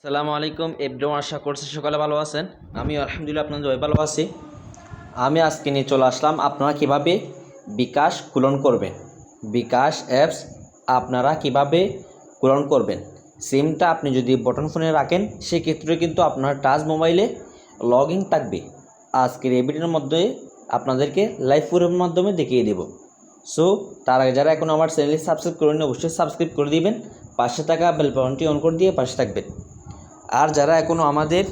আসসালামু আলাইকুম এভরিওয়ান, আশা করছি সকালে ভালো আছেন। আমি আলহামদুলিল্লাহ আপনাদের জয় ভালো আছি। আমি আজকে নিয়ে চলে আসলাম আপনারা কিভাবে বিকাশ ক্লোন করবেন। বিকাশ অ্যাপস আপনারা কিভাবে ক্লোন করবেন। সিমটা আপনি যদি বটন ফোনে রাখেন সেক্ষেত্রে কিন্তু আপনার টাচ মোবাইলে লগ ইন থাকবে। আজকের এই ভিডিওর মধ্যে আপনাদেরকে লাইভ প্রুফের মাধ্যমে দেখিয়ে দেব। সো তার আগে যারা এখন আমার চ্যানেলটি সাবস্ক্রাইব করেন অবশ্যই সাবস্ক্রাইব করে দিবেন, পাশে থাকা বেল বাটনটি অন করে দিয়ে পাশে থাকবেন। আর যারা এখনও আমাদের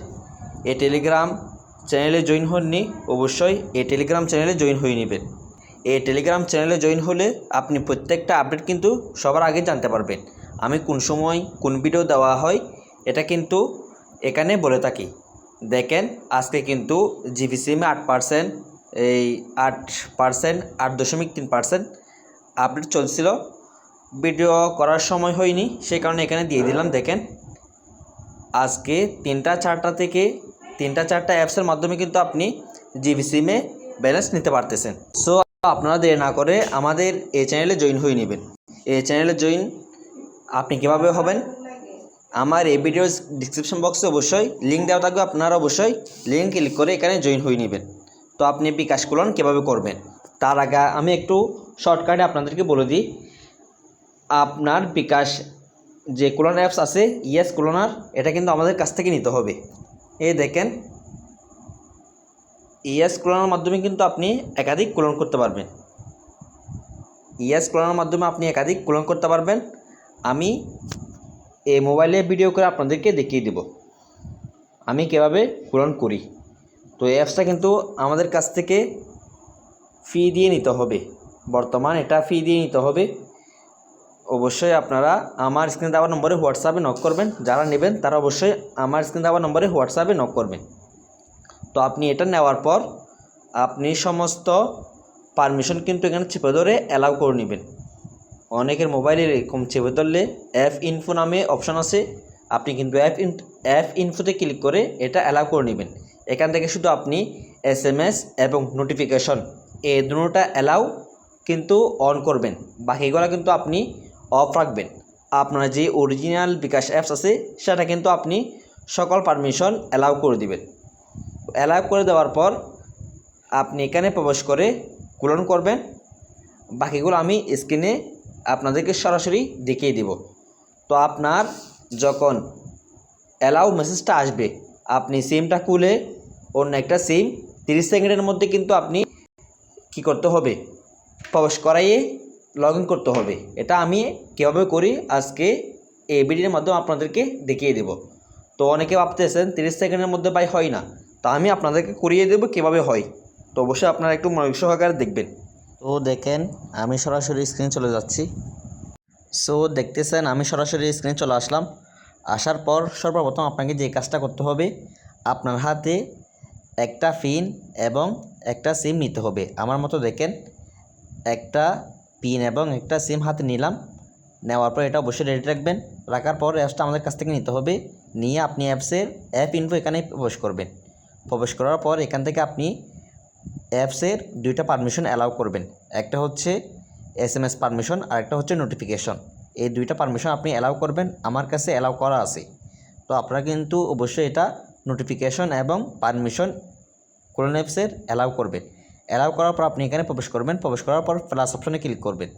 এই টেলিগ্রাম চ্যানেলে জয়েন হননি অবশ্যই এই টেলিগ্রাম চ্যানেলে জয়েন হয়ে নেবেন। এই টেলিগ্রাম চ্যানেলে জয়েন হলে আপনি প্রত্যেকটা আপডেট কিন্তু সবার আগে জানতে পারবেন। আমি কোন সময় কোন ভিডিও দেওয়া হয় এটা কিন্তু এখানে বলে থাকি। দেখেন আজকে কিন্তু জিবি সিমে 8%, এই 8%, 8.3% আপডেট চলছিল। ভিডিও করার সময় হয়নি, সেই কারণে এখানে দিয়ে দিলাম। দেখেন আজকে 3টা 4টা থেকে 3টা 4টা অ্যাপসের মাধ্যমে কিন্তু আপনি জিবি সিমে ব্যালেন্স নিতে পারতেছেন। সো আপনারা দেরি না করে আমাদের এই চ্যানেলে জয়েন হয়ে নেবেন। এই চ্যানেলে জয়েন আপনি কীভাবে হবেন, আমার এই ভিডিওর ডিসক্রিপশন বক্সে অবশ্যই লিঙ্ক দেওয়া থাকবে, আপনারা অবশ্যই লিঙ্ক ক্লিক করে এখানে জয়েন হয়ে নেবেন। তো আপনি বিকাশ ক্লোন কীভাবে করবেন তার আগে আমি একটু শর্টকাটে আপনাদেরকে বলে দিই। আপনার বিকাশ যে ক্লোন অ্যাপস আছে ইয়েস ক্লোনার, এটা কিন্তু আমাদের কাছ থেকে নিতে হবে। এই দেখেন ইয়েস ক্লোনার মাধ্যমে কিন্তু আপনি একাধিক ক্লোন করতে পারবেন। ইয়েস ক্লোনার মাধ্যমে আপনি একাধিক ক্লোন করতে পারবেন। আমি এই মোবাইলে ভিডিও করে আপনাদেরকে দেখিয়ে দেব আমি কীভাবে ক্লোন করি। তো এই অ্যাপসটা কিন্তু আমাদের কাছ থেকে ফি দিয়ে নিতে হবে, বর্তমান এটা ফি দিয়ে নিতে হবে। অবশ্যই আপনারা আমার স্ক্রিনে দেওয়া নম্বরে হোয়াটসঅ্যাপে নক করবেন, যারা নেবেন তারা অবশ্যই আমার স্ক্রিনে দেওয়া নম্বরে হোয়াটসঅ্যাপে নক করবেন। তো আপনি এটা নেওয়ার পর আপনি সমস্ত পারমিশন কিন্তু এখানে চেপে ধরে অ্যালাউ করে নেবেন। অনেকের মোবাইলে এরকম চেপে ধরলে অ্যাপ ইনফো নামে অপশান আছে, আপনি কিন্তু অ্যাপ ইনফোতে ক্লিক করে এটা অ্যালাউ করে নেবেন। এখান থেকে শুধু আপনি SMS এবং নোটিফিকেশন এই দুটোটা অ্যালাউ কিন্তু অন করবেন, বাকিগুলো কিন্তু আপনি অফ রাখবেন। আপনার যে অরিজিনাল বিকাশ অ্যাপস আছে সেটা কিন্তু আপনি সকল পারমিশন অ্যালাউ করে দিবেন। অ্যালাউ করে দেওয়ার পর আপনি এখানে প্রবেশ করে ক্লোন করবেন। বাকিগুলো আমি স্ক্রিনে আপনাদেরকে সরাসরি দেখিয়ে দিব। তো আপনার যখন অ্যালাউ মেসেজটা আসবে আপনি সিমটা খুলে অন্য একটা সিম 30 সেকেন্ডের মধ্যে কিন্তু আপনি কি করতে হবে, প্রবেশ করাইয়ে লগ ইন করতে হবে। এটা আমি কীভাবে করি আজকে এই ভিডিওর মাধ্যমে আপনাদেরকে দেখিয়ে দেব। তো অনেকে ভাবতেছেন 30 সেকেন্ডের মধ্যে ভাই হয় না, তো আমি আপনাদেরকে করিয়ে দেব কীভাবে হয়। তো অবশ্যই আপনারা একটু মনোযোগ সহকারে দেখবেন। তো দেখেন আমি সরাসরি স্ক্রিনে চলে যাচ্ছি। সো দেখতেছেন আমি সরাসরি স্ক্রিনে চলে আসলাম। আসার পর সর্বপ্রথম আপনাকে যে কাজটা করতে হবে, আপনার হাতে একটা পিন এবং একটা সিম নিতে হবে। আমার মতো দেখেন একটা পিন এবং একটা সিম হাতে নিলাম। নেওয়ার পর এটা অবশ্যই রেডি রাখবেন। রাখার পর অ্যাপসটা আমাদের কাছ থেকে নিতে হবে। নিয়ে আপনি অ্যাপ ইনফো এখানে প্রবেশ করবেন। প্রবেশ করার পর এখান থেকে আপনি অ্যাপসের 2টা পারমিশন অ্যালাউ করবেন। একটা হচ্ছে SMS পারমিশন আর একটা হচ্ছে নোটিফিকেশন। এই 2টা পারমিশন আপনি অ্যালাউ করবেন। আমার কাছে অ্যালাউ করা আছে, তো আপনারা কিন্তু অবশ্যই এটা নোটিফিকেশন এবং পারমিশন ক্লোন অ্যাপসের অ্যালাউ করবেন। অ্যালাউ করার পর আপনি এখানে প্রবেশ করবেন। প্রবেশ করার পর প্লাস অপশনে ক্লিক করবেন।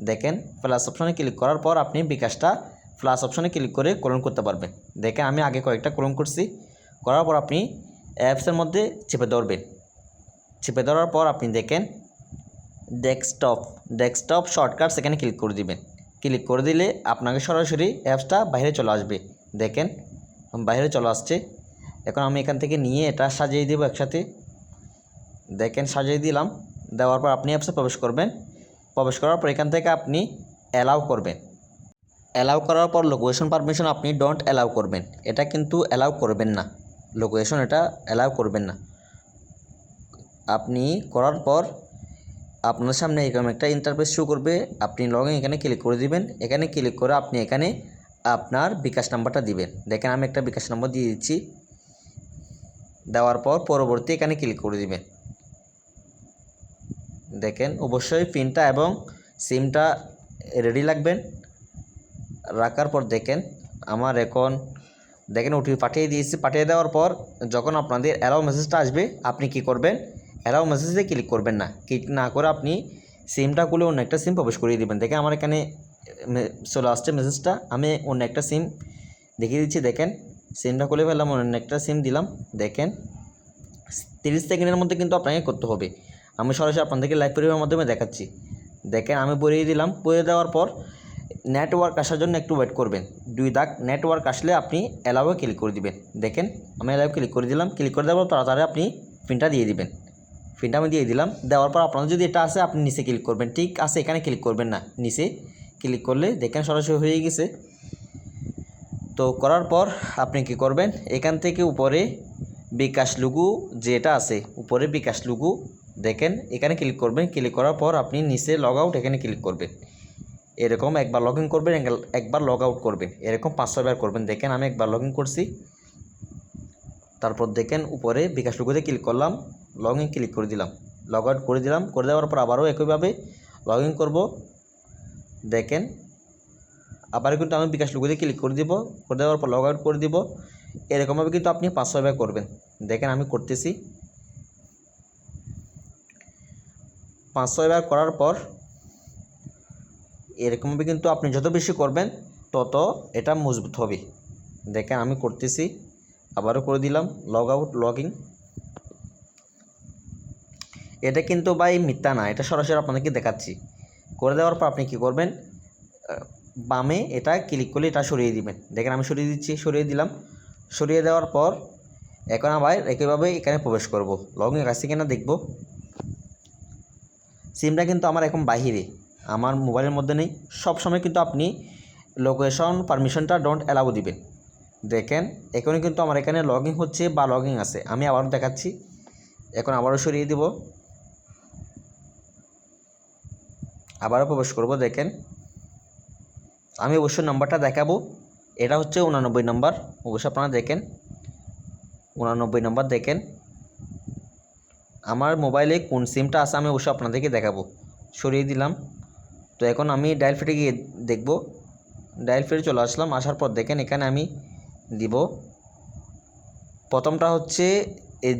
দেখেন প্লাস অপশনে ক্লিক করার পর আপনি বিকাশটা প্লাস অপশনে ক্লিক করে ক্লোন করতে পারবেন। দেখেন আমি আগে কয়েকটা ক্লোন করছি। করার পর আপনি অ্যাপসের মধ্যে চেপে ধরবেন। চেপে ধরার পর আপনি দেখেন ডেস্কটপ শর্টকাটস এখানে ক্লিক করে দিবেন। ক্লিক করে দিলে আপনাকে সরাসরি অ্যাপসটা বাইরে চলে আসবে। দেখেন বাইরে চলে আসছে। এখন আমি এখান থেকে নিয়ে এটা সাজিয়ে দেব একসাথে। দেখেন সাজিয়ে দিলাম। দেওয়ার পর আপনি অ্যাপসে প্রবেশ করবেন। প্রবেশ করার পর এখান থেকে আপনি অ্যালাউ করবেন। অ্যালাউ করার পর লোকেশন পারমিশন আপনি ডোন্ট অ্যালাউ করবেন। এটা কিন্তু অ্যালাউ করবেন না, লোকেশন এটা অ্যালাউ করবেন না। আপনি করার পর আপনার সামনে এরকম একটা ইন্টারফেস শো করবে। আপনি লগ ইন এখানে ক্লিক করে দিবেন। এখানে ক্লিক করে আপনি এখানে আপনার বিকাশ নাম্বারটা দিবেন। দেখেন আমি একটা বিকাশ নাম্বার দিয়ে দিচ্ছি। দেওয়ার পর পরবর্তী এখানে ক্লিক করে দিবেন। দেখেন অবশ্যই পিনটা এবং সিমটা রেডি রাখবেন। রাখার পর দেখেন আমার এখন দেখেন ওটিপি পাঠিয়ে দিয়েছি। পাঠিয়ে দেওয়ার পর যখন আপনাদের অ্যালাউ মেসেজটা আসবে আপনি কি করবেন, অ্যালাউ মেসেজে ক্লিক করবেন না। ক্লিক না করে আপনি সিমটা খুলে অন্য একটা সিম প্রবেশ করিয়ে দেবেন। দেখেন আমার এখানে চলে আসছে মেসেজটা, আমি অন্য একটা সিম দেখিয়ে দিচ্ছি। দেখেন সিমটা খুলে ফেললাম, অন্য একটা সিম দিলাম। দেখেন 30 সেকেন্ডের মধ্যে কিন্তু আপনাকে করতে হবে। আমি সরাসরি আপনাদেরকে লাইভ পরিবারের মাধ্যমে দেখাচ্ছি। দেখেন আমি পড়িয়ে দিলাম। পড়িয়ে দেওয়ার পর নেটওয়ার্ক আসার জন্য একটু ওয়েট করবেন। 2 দাগ নেটওয়ার্ক আসলে আপনি অ্যালাউয়ে ক্লিক করে দিবেন। দেখেন আমি অ্যালাউ ক্লিক করে দিলাম। ক্লিক করে দেওয়ার পর তাড়াতাড়ি আপনি পিনটা দিয়ে দিবেন। পিনটা আমি দিয়ে দিলাম। দেওয়ার পর আপনাদের যদি এটা আসে আপনি নিচে ক্লিক করবেন। ঠিক আছে, এখানে ক্লিক করবেন না, নিচে ক্লিক করলে দেখেন সরাসরি হয়ে গেছে। তো করার পর আপনি কি করবেন, এখান থেকে উপরে বিকাশ লুগু যেটা আছে, উপরে বিকাশ লুগু দেখেন এখানে ক্লিক করবেন। ক্লিক করার পর আপনি নিচে লগ আউট এখানে ক্লিক করবেন। এরকম একবার লগ ইন করবেন, একবার লগ আউট করবেন, এরকম 5-6 বার করবেন। দেখেন আমি একবার লগ ইন করছি। তারপর দেখেন উপরে বিকাশ লুগোতে ক্লিক করলাম, লগ ইন ক্লিক করে দিলাম, লগ আউট করে দিলাম। করে দেওয়ার পর আবারও একইভাবে লগ ইন করবো। দেখেন আবার কিন্তু আমি বিকাশ লুগোতে ক্লিক করে দিব। করে দেওয়ার পর লগ আউট করে দিব। এরকমভাবে কিন্তু আপনি 5-6 বার করবেন। দেখেন আমি করতেছি। 5-6 বার করার পর এরকমভাবে কিন্তু আপনি যত বেশি করবেন তত এটা মজবুত হবে। দেখেন আমি করতেছি, আবারও করে দিলাম লগ আউট লগ ইন। এটা কিন্তু ভাই মিথ্যা না, এটা সরাসরি আপনাদেরকে দেখাচ্ছি। করে দেওয়ার পর আপনি কি করবেন, বামে এটা ক্লিক করলে এটা সরিয়ে দিবেন। দেখেন আমি সরিয়ে দিচ্ছি, সরিয়ে দিলাম। সরিয়ে দেওয়ার পর এখন আবার একইভাবে এখানে প্রবেশ করব। লগ ইন আছে কিনা দেখব। সিমটা কিন্তু আমার এখন বাহিরে, আমার মোবাইলের মধ্যে নেই। সব সময় কিন্তু আপনি লোকেশন পারমিশনটা ডোন্ট অ্যালাউ দিবেন। দেখেন এখনই কিন্তু আমার এখানে লগ ইন হচ্ছে বা লগ ইন আছে। আমি আবারও দেখাচ্ছি, এখন আবারও সরিয়ে দিব, আবারও প্রবেশ করব। দেখেন আমি অবশ্যই নাম্বারটা দেখাবো, এটা হচ্ছে 89 নাম্বার। অবশ্যই আপনারা দেখেন 89 নাম্বার। দেখেন আমার মোবাইলে কোন সিমটা আছে আমি অবশ্যই আপনাদেরকে দেখাবো। সরিয়ে দিলাম। তো এখন আমি ডায়াল ফিটে গিয়ে দেখব। ডায়াল ফিটে চলে আসলাম। আসার পর দেখেন এখানে আমি দিব, প্রথমটা হচ্ছে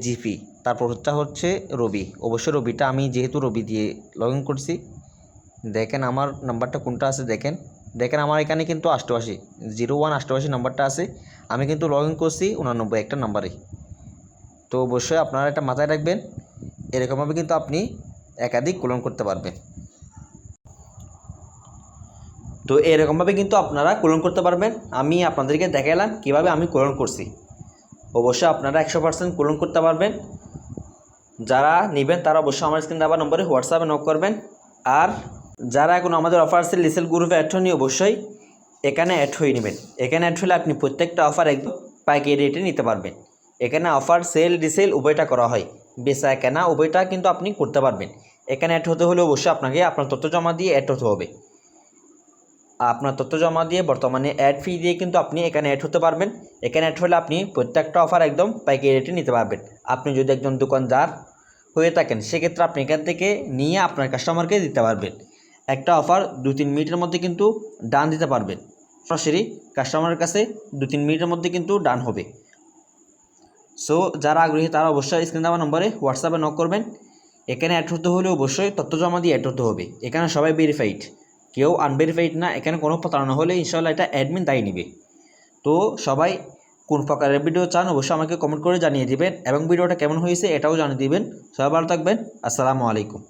জিপি, তারপরটা হচ্ছে রবি। অবশ্যই রবিটা আমি যেহেতু রবি দিয়ে লগ ইন করছি। দেখেন আমার নাম্বারটা কোনটা আছে। দেখেন দেখেন আমার এখানে কিন্তু 88 0188 নাম্বারটা আছে। আমি কিন্তু লগ ইন করছি 89 একটা নাম্বারে। তো অবশ্যই আপনারা এটা মাথায় রাখবেন। এরকমভাবে কিন্তু আপনি একাধিক ক্লোন করতে পারবেন। তো এরকমভাবে কিন্তু আপনারা ক্লোন করতে পারবেন। আমি আপনাদেরকে দেখালাম কিভাবে আমি ক্লোন করছি। অবশ্যই আপনারা 100% ক্লোন করতে পারবেন। যারা নেবেন তারা অবশ্যই আমার স্ক্রিন দেওয়া নম্বরে হোয়াটসঅ্যাপে নক করবেন। আর যারা এখন আমাদের অফার আছে লিসেল গ্রুপে অ্যাড হয়নি, অবশ্যই এখানে অ্যাড হয়ে নেবেন। এখানে অ্যাড হলে আপনি প্রত্যেকটা অফার একদম পাইকারি রেটে নিতে পারবেন। এখানে অফার সেল রিসেল উভয়টা করা হয়, বেচা কেনা উভয়টা কিন্তু আপনি করতে পারবেন। এখানে অ্যাড হতে হলে অবশ্যই আপনাকে আপনার তথ্য জমা দিয়ে অ্যাড হতে হবে। আপনার তথ্য জমা দিয়ে বর্তমানে অ্যাড ফি দিয়ে কিন্তু আপনি এখানে অ্যাড হতে পারবেন। এখানে অ্যাড হলে আপনি প্রত্যেকটা অফার একদম পাইকারি রেটে নিতে পারবেন। আপনি যদি একজন দোকানদার হয়ে থাকেন সেক্ষেত্রে আপনি এখান থেকে নিয়ে আপনার কাস্টমারকে দিতে পারবেন। একটা অফার 2-3 মিনিটের মধ্যে কিন্তু ডান দিতে পারবেন। সরাসরি কাস্টমারের কাছে 2-3 মিনিটের মধ্যে কিন্তু ডান হবে। সো যারা আগ্রহী তারা অবশ্যই স্ক্রিন দেওয়া নম্বরে হোয়াটসঅ্যাপে নক করবেন। এখানে অ্যাড হতে হলে অবশ্যই তথ্য জমা দিয়ে অ্যাড হতে হবে। এখানে সবাই ভেরিফাইড, কেউ আনভেরিফাইড না। এখানে কোনো প্রতারণা হলে ইনশাআল্লাহ এটা অ্যাডমিন দায়ী নেবে। তো সবাই কোন প্রকারের ভিডিও চান অবশ্যই আমাকে কমেন্ট করে জানিয়ে দিবেন এবং ভিডিওটা কেমন হয়েছে এটাও জানিয়ে দিবেন। সবাই ভালো থাকবেন। আসসালামু আলাইকুম।